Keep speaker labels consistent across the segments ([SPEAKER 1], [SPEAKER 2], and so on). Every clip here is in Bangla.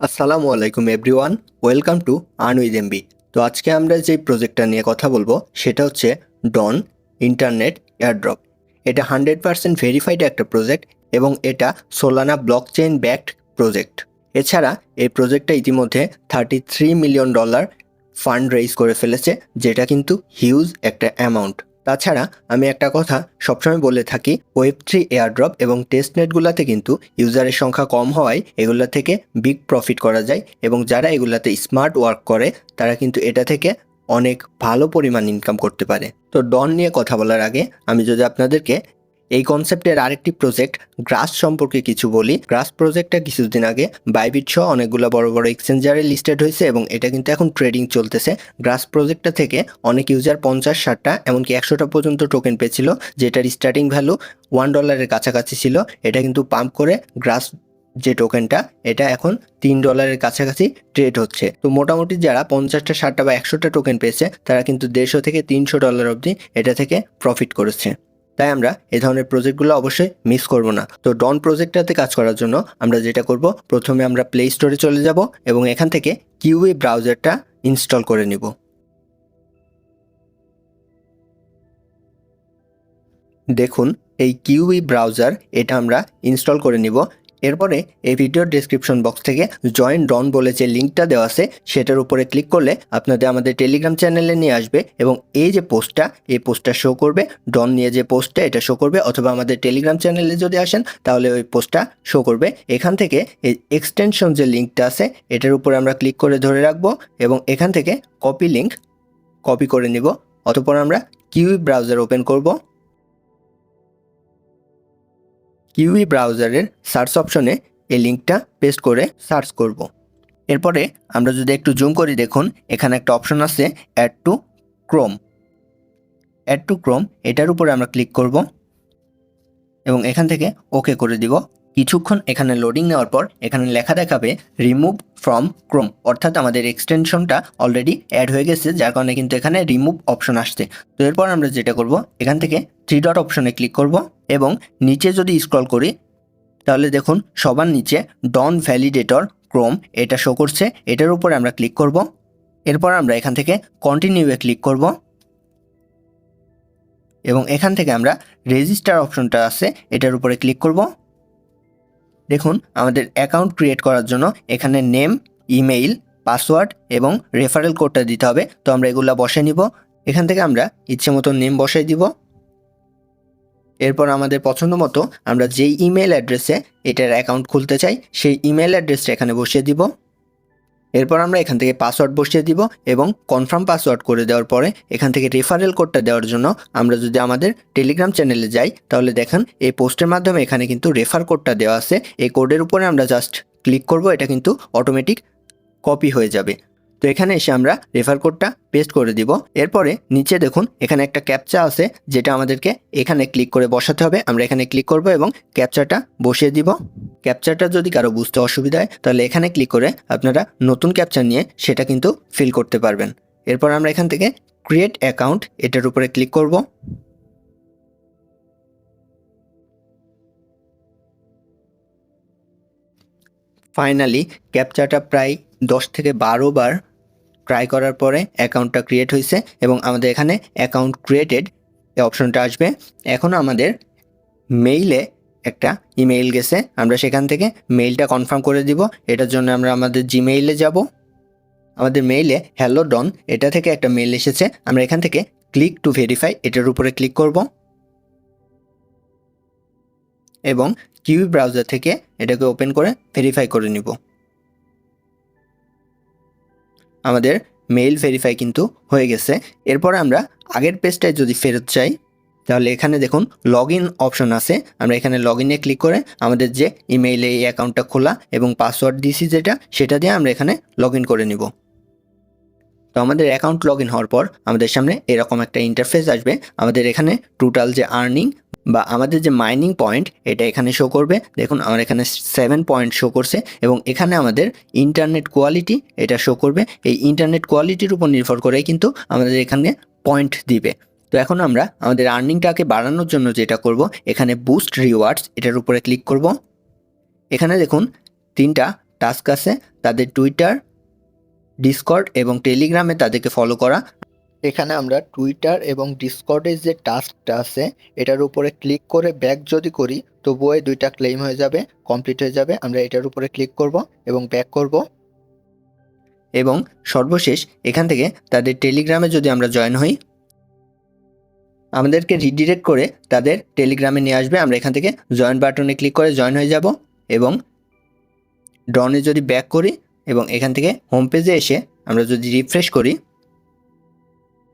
[SPEAKER 1] আসসালামু আলাইকুম everyone, welcome to earn with MB. তো আজকে আমরা যে প্রজেক্টটা নিয়ে কথা বলবো সেটা হচ্ছে ডন ইন্টারনেট এয়ারড্রপ। এটা 100% ভেরিফাইড একটা প্রজেক্ট এবং এটা সোলানা ব্লকচেইন ব্যাকড প্রজেক্ট। এছাড়া এই প্রজেক্টটা ইতিমধ্যে $33 মিলিয়ন ফান্ড রেইজ করে ফেলেছে, যেটা কিন্তু হিউজ একটা অ্যামাউন্ট। তাছাড়া আমি একটা কথা সবসময় বলে থাকি, ওয়েব3 এয়ারড্রপ এবং টেস্টনেটগুলোতে কিন্তু ইউজারের সংখ্যা কম হওয়ায় এগুলা থেকে বিগ প্রফিট করা যায় এবং যারা এগুলাতে স্মার্ট ওয়ার্ক করে তারা কিন্তু এটা থেকে অনেক ভালো পরিমাণ ইনকাম করতে পারে। তো ডন নিয়ে কথা বলার আগে আমি যদি আপনাদেরকে এই কনসেপ্টের আরেকটি প্রজেক্ট গ্রাস সম্পর্কে কিছু বলি। গ্রাস প্রজেক্টটা কিছুদিন আগে বাইবিট সহ অনেকগুলো বড় বড় এক্সচেঞ্জারে লিস্টেড হয়েছে এবং এটা কিন্তু এখন ট্রেডিং চলতেছে। গ্রাস প্রজেক্টটা থেকে অনেক ইউজার 50-60টা এমনকি 100টা পর্যন্ত টোকেন পেয়েছিল, যেটার স্টার্টিং ভ্যালু $1 কাছাকাছি ছিল। এটা কিন্তু পাম্প করে গ্রাস যে টোকেনটা এটা এখন $3 কাছাকাছি ট্রেড হচ্ছে। তো মোটামুটি যারা 50টা 60টা বা 100টা টোকেন পেয়েছে তারা কিন্তু $150 থেকে $300 অবধি এটা থেকে প্রফিট করেছে। তাই আমরা এই ধরনের প্রজেক্টগুলো অবশ্যই মিস করব না। তো ডন প্রজেক্টটাতে কাজ করার জন্য আমরা যেটা করব, প্রথমে আমরা প্লে স্টোরে চলে যাব এবং এখান থেকে কিউই ব্রাউজারটা ইনস্টল করে নিব। দেখুন এই কিউই ব্রাউজার এটা আমরা ইনস্টল করে নিব। এরপরে এই ভিডিওর ডেসক্রিপশন বক্স থেকে জয়েন ডন বলে যে লিঙ্কটা দেওয়া আছে সেটার উপরে ক্লিক করলে আপনাদের আমাদের টেলিগ্রাম চ্যানেলে নিয়ে আসবে এবং এই যে পোস্টটা এই পোস্টটা শো করবে। ডন নিয়ে যে পোস্টটা এটা শো করবে, অথবা আমাদের টেলিগ্রাম চ্যানেলে যদি আসেন তাহলে ওই পোস্টটা শো করবে। এখান থেকে এই এক্সটেনশন যে লিঙ্কটা আছে এটার উপরে আমরা ক্লিক করে ধরে রাখবো এবং এখান থেকে কপি লিঙ্ক কপি করে নিব। অতঃপর আমরা কিউই ব্রাউজার ওপেন করব। কিউই ব্রাউজারের সার্চ অপশনে এই লিঙ্কটা পেস্ট করে সার্চ করব। এরপরে আমরা যদি একটু জুম করি, দেখুন এখানে একটা অপশন আছে add to Chrome. Add to Chrome এটার উপরে আমরা ক্লিক করব এবং এখান থেকে ওকে করে দিব। কিছুক্ষণ এখানে লোডিং নেওয়ার পর এখানে লেখা দেখাবে রিমুভ ফ্রম ক্রোম, অর্থাৎ আমাদের এক্সটেনশনটা অলরেডি অ্যাড হয়ে গেছে, যার কারণে কিন্তু এখানে রিমুভ অপশন আসছে। তো এরপর আমরা যেটা করব, এখান থেকে 3 ডট অপশনে ক্লিক করব এবং নিচে যদি স্ক্রল করি তাহলে দেখুন সবার নিচে ডন ভ্যালিডেটর ক্রোম এটা শো করছে। এটার উপরে আমরা ক্লিক করব। এরপর আমরা এখান থেকে কন্টিনিউয়ে ক্লিক করব এবং এখান থেকে আমরা রেজিস্টার অপশনটা আছে এটার উপরে ক্লিক করব। দেখুন আমাদের অ্যাকাউন্ট ক্রিয়েট করার জন্য এখানে নেম, ইমেইল, পাসওয়ার্ড এবং রেফারেল কোডটা দিতে হবে। তো আমরা এগুলা বসে নিব। এখান থেকে আমরা ইচ্ছে মতো নেম বসাই দিব। এরপর আমাদের পছন্দ মতো আমরা যেই ইমেল অ্যাড্রেসে এটার অ্যাকাউন্ট খুলতে চাই সেই ইমেল অ্যাড্রেসটা এখানে বসিয়ে দিব। এরপর আমরা এখান থেকে পাসওয়ার্ড বসিয়ে দিব এবং কনফার্ম পাসওয়ার্ড করে দেওয়ার পরে এখান থেকে রেফারেল কোডটা দেওয়ার জন্য আমরা যদি আমাদের টেলিগ্রাম চ্যানেলে যাই তাহলে দেখেন এই পোস্টের মাধ্যমে এখানে কিন্তু রেফার কোডটা দেওয়া আছে। এই কোডের উপরে আমরা জাস্ট ক্লিক করব, এটা কিন্তু অটোমেটিক কপি হয়ে যাবে। তো এখানে এসে আমরা রেফার কোডটা পেস্ট করে দিব। এরপরে নিচে দেখুন এখানে একটা ক্যাপচা আছে যেটা আমাদেরকে এখানে ক্লিক করে বসাতে হবে। আমরা এখানে ক্লিক করব এবং ক্যাপচাটা বসিয়ে দিব। ক্যাপচাটা যদি কারো বুঝতে অসুবিধা হয় তাহলে এখানে ক্লিক করে আপনারা নতুন ক্যাপচা নিয়ে সেটা কিন্তু ফিল করতে পারবেন। এরপর আমরা এখান থেকে ক্রিয়েট অ্যাকাউন্ট এটার উপরে ক্লিক করব। ফাইনালি ক্যাপচাটা প্রায় 10 থেকে 12 বার ট্রাই করার পরে অ্যাকাউন্টটা ক্রিয়েট হয়েছে এবং আমাদের এখানে অ্যাকাউন্ট ক্রিয়েটেড এই অপশনটা আসবে। এখন আমাদের মেইলে একটা ইমেইল গেছে, আমরা সেখান থেকে মেইলটা কনফার্ম করে দিব। এটার জন্য আমরা আমাদের জিমেইলে যাব। আমাদের মেইলে হ্যালো ডন এটা থেকে একটা মেইল এসেছে। আমরা এখান থেকে ক্লিক টু ভেরিফাই এটার উপরে ক্লিক করব এবং কিউই ব্রাউজার থেকে এটাকে ওপেন করে ভেরিফাই করে নিব। আমাদের মেইল ভেরিফাই কিন্তু হয়ে গেছে। এরপর আমরা আগের পেজটায় যদি ফেরত চাই তাহলে এখানে দেখুন লগ ইন অপশন আছে। আমরা এখানে লগ ইনে ক্লিক করে আমাদের যে ইমেইলে এই অ্যাকাউন্টটা খোলা এবং পাসওয়ার্ড দিয়েছি যেটা সেটা দিয়ে আমরা এখানে লগ ইন করে নিব। তো আমাদের অ্যাকাউন্ট লগ ইন হওয়ার পর আমাদের সামনে এরকম একটা ইন্টারফেস আসবে। আমাদের এখানে টোটাল যে আর্নিং বা আমাদের যে মাইনিং পয়েন্ট এটা এখানে শো করবে। দেখুন আমার এখানে 7 পয়েন্ট শো করছে এবং এখানে আমাদের ইন্টারনেট কোয়ালিটি এটা শো করবে। এই ইন্টারনেট কোয়ালিটির উপর নির্ভর করেই কিন্তু আমাদের এখানে পয়েন্ট দিবে। তো এখন আমরা আমাদের আর্নিংটাকে বাড়ানোর জন্য যেটা করব, এখানে বুস্ট রিওয়ার্ডস এটার উপরে ক্লিক করব। এখানে দেখুন 3টা টাস্ক আছে তাদের টুইটার, ডিসকর্ড এবং টেলিগ্রামে তাদেরকে ফলো করা। এখানে আমরা টুইটার এবং ডিসকর্ডের যে টাস্কটা আছে এটার উপরে ক্লিক করে ব্যাক যদি করি তবুও এই 2টা ক্লেম হয়ে যাবে, কমপ্লিট হয়ে যাবে। আমরা এটার উপরে ক্লিক করব এবং ব্যাক করব এবং সর্বশেষ এখান থেকে তাদের টেলিগ্রামে যদি আমরা জয়েন হই আমাদেরকে রিডিরেক্ট করে তাদের টেলিগ্রামে নিয়ে আসবে। আমরা এখান থেকে জয়েন বাটনে ক্লিক করে জয়েন হয়ে যাব এবং ডনে যদি ব্যাক করি এবং এখান থেকে হোম পেজে এসে আমরা যদি রিফ্রেশ করি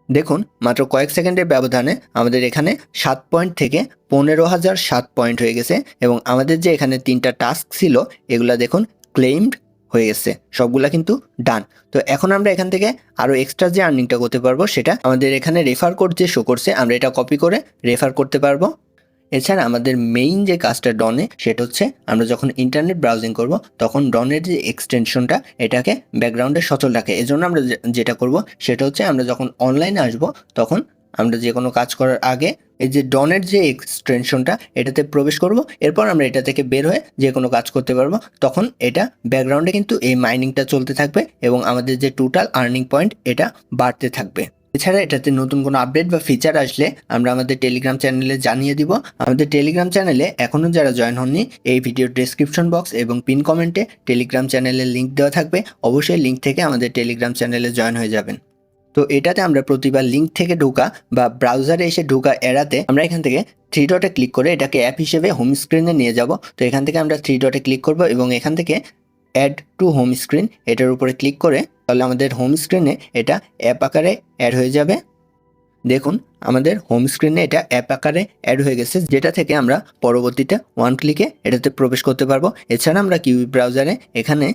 [SPEAKER 1] দেখুন মাত্র কয়েক সেকেন্ডের ব্যবধানে আমাদের এখানে 7 পয়েন্ট থেকে 15,007 পয়েন্ট হয়ে গেছে এবং আমাদের যে এখানে 3টা টাস্ক ছিল এগুলা দেখুন ক্লেইমড হয়ে গেছে, সবগুলা কিন্তু ডান। তো এখন আমরা এখান থেকে আরও এক্সট্রা যে আর্নিংটা করতে পারবো সেটা আমাদের এখানে রেফার কোড যে শো করছে আমরা এটা কপি করে রেফার করতে পারবো। এছাড়া আমাদের মেইন যে কাজটা ডনে সেটা হচ্ছে আমরা যখন ইন্টারনেট ব্রাউজিং করব তখন ডনের যে এক্সটেনশনটা এটাকে ব্যাকগ্রাউন্ডে সচল রাখে। এজন্য আমরা যেটা করব সেটা হচ্ছে আমরা যখন অনলাইনে আসব তখন আমরা যে কোনো কাজ করার আগে এই যে ডনের যে এক্সটেনশনটা এটাতে প্রবেশ করব, এরপর আমরা এটা থেকে বের হয়ে যে কোনো কাজ করতে পারবো। তখন এটা ব্যাকগ্রাউন্ডে কিন্তু এই মাইনিংটা চলতে থাকবে এবং আমাদের যে টোটাল আর্নিং পয়েন্ট এটা বাড়তে থাকবে। এছাড়া এটাতে নতুন কোনো আপডেট বা ফিচার আসলে আমরা আমাদের টেলিগ্রাম চ্যানেলে জানিয়ে দিব। আমাদের টেলিগ্রাম চ্যানেলে এখনও যারা জয়েন হননি এই ভিডিওর ডেসক্রিপশন বক্স এবং পিন কমেন্টে টেলিগ্রাম চ্যানেলের লিঙ্ক দেওয়া থাকবে, অবশ্যই লিঙ্ক থেকে আমাদের টেলিগ্রাম চ্যানেলে জয়েন হয়ে যাবেন। তো এটাতে আমরা প্রতিবার লিঙ্ক থেকে ঢোকা বা ব্রাউজারে এসে ঢোকা এড়াতে আমরা এখান থেকে 3 ডটে ক্লিক করে এটাকে অ্যাপ হিসেবে হোম স্ক্রিনে নিয়ে যাব। তো এখান থেকে আমরা 3 ডটে ক্লিক করব এবং এখান থেকে অ্যাড টু হোম স্ক্রিন এটার উপরে ক্লিক করে তাহলে আমাদের হোম স্ক্রিনে এটা অ্যাপ আকারে অ্যাড হয়ে যাবে। দেখুন আমাদের হোম স্ক্রিনে এটা অ্যাপ আকারে অ্যাড হয়ে গেছে, যেটা থেকে আমরা পরবর্তীতে 1 ক্লিকে এটাতে প্রবেশ করতে পারবো। এছাড়া আমরা কিউই ব্রাউজারে এখানে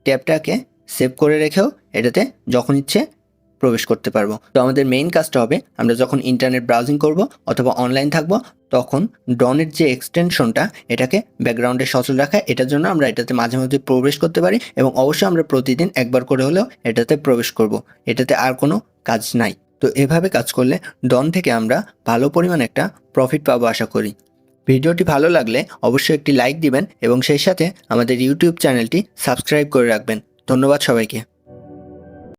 [SPEAKER 1] ট্যাবটাকে সেভ করে রেখেও এটাতে যখন ইচ্ছে প্রবেশ করতে পারবো। তো আমাদের মেইন কাজটা হবে আমরা যখন ইন্টারনেট ব্রাউজিং করব অথবা অনলাইন থাকবো তখন ডনের যে এক্সটেনশনটা এটাকে ব্যাকগ্রাউন্ডে সচল রাখা, এটার জন্য আমরা এটাতে মাঝে মাঝে প্রবেশ করতে পারি এবং অবশ্যই আমরা প্রতিদিন একবার করে হলেও এটাতে প্রবেশ করব। এটাতে আর কোনো কাজ নাই। তো এভাবে কাজ করলে ডন থেকে আমরা ভালো পরিমাণ একটা প্রফিট পাবো আশা করি। ভিডিওটি ভালো লাগলে অবশ্যই একটি লাইক দিবেন এবং সেই সাথে আমাদের ইউটিউব চ্যানেলটি সাবস্ক্রাইব করে রাখবেন। ধন্যবাদ সবাইকে।